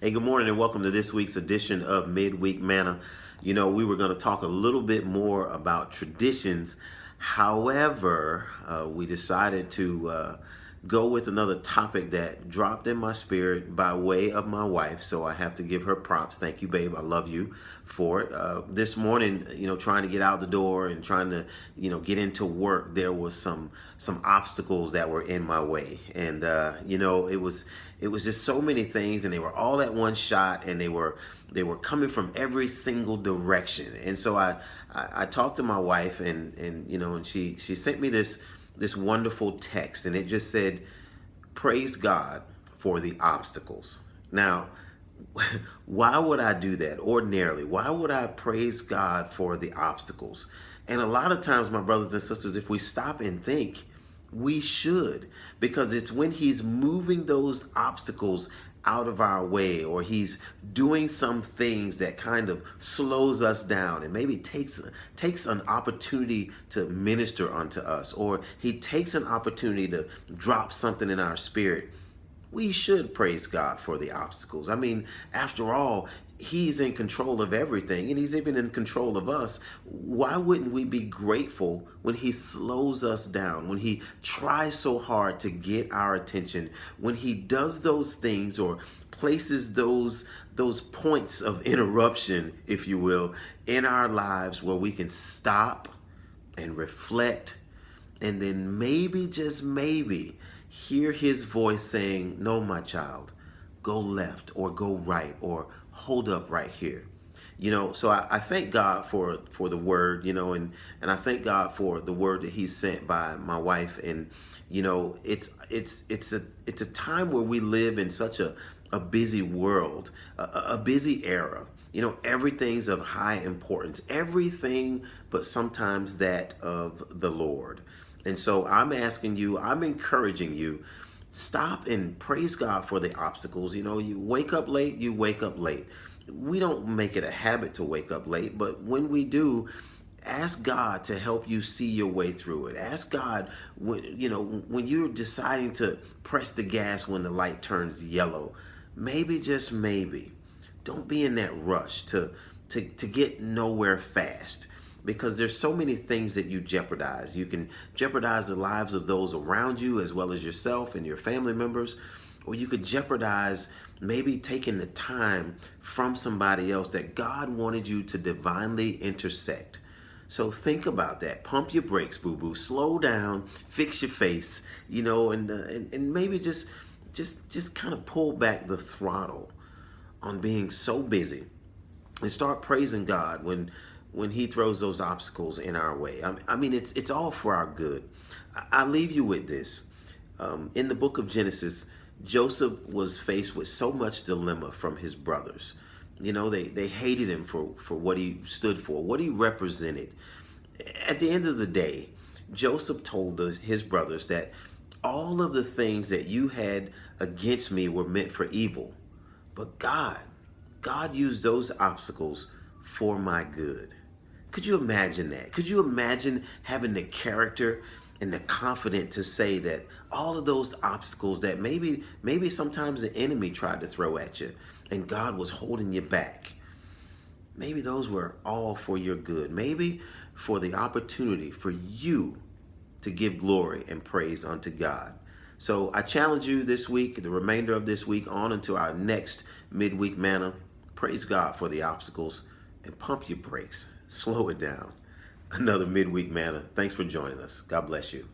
Hey, good morning and welcome to this week's edition of Midweek Manna. We were going to talk a little bit more about traditions. However, we decided to go with another topic that dropped in my spirit by way of my wife. So I have to give her props. Thank you, babe. I love you for it. This morning, trying to get out the door and trying to, get into work, there was some obstacles that were in my way, and it was just so many things, and they were all at one shot, and they were coming from every single direction. And so I talked to my wife, and she sent me this wonderful text, and it just said, "Praise God for the obstacles." Now, why would I do that ordinarily? Why would I praise God for the obstacles? And a lot of times, my brothers and sisters, if we stop and think, we should, because it's when He's moving those obstacles out of our way, or He's doing some things that kind of slows us down and maybe takes an opportunity to minister unto us, or He takes an opportunity to drop something in our spirit. We should praise God for the obstacles. I mean, after all, He's in control of everything, and He's even in control of us. Why wouldn't we be grateful when He slows us down, when He tries so hard to get our attention, when He does those things or places those points of interruption, if you will, in our lives where we can stop and reflect, and then maybe, just maybe, hear His voice saying, "No, my child, go left or go right, or hold up right here." So I thank God for the word, and I thank God for the word that He sent by my wife. And it's a time where we live in such a busy world, a busy era. Everything's of high importance, everything but sometimes that of the Lord. And so I'm asking you, I'm encouraging you, stop and praise God for the obstacles. You wake up late, you wake up late. We don't make it a habit to wake up late, but when we do, ask God to help you see your way through it. Ask God when you're deciding to press the gas when the light turns yellow, maybe, just maybe, don't be in that rush to get nowhere fast, because there's so many things that you jeopardize. You can jeopardize the lives of those around you as well as yourself and your family members, or you could jeopardize maybe taking the time from somebody else that God wanted you to divinely intersect. So think about that. Pump your brakes, boo-boo. Slow down, fix your face, and maybe just kind of pull back the throttle on being so busy, and start praising God when He throws those obstacles in our way. I mean, it's all for our good. I leave you with this. In the book of Genesis, Joseph was faced with so much dilemma from his brothers. They hated him for what he stood for, what he represented. At the end of the day, Joseph told his brothers that all of the things that you had against me were meant for evil, but God used those obstacles for my good. Could you imagine that? Could you imagine having the character and the confidence to say that all of those obstacles that maybe sometimes the enemy tried to throw at you and God was holding you back, maybe those were all for your good, maybe for the opportunity for you to give glory and praise unto God. So I challenge you this week, the remainder of this week on into our next midweek manna. Praise God for the obstacles and pump your brakes. Slow it down. Another midweek manna. Thanks for joining us. God bless you.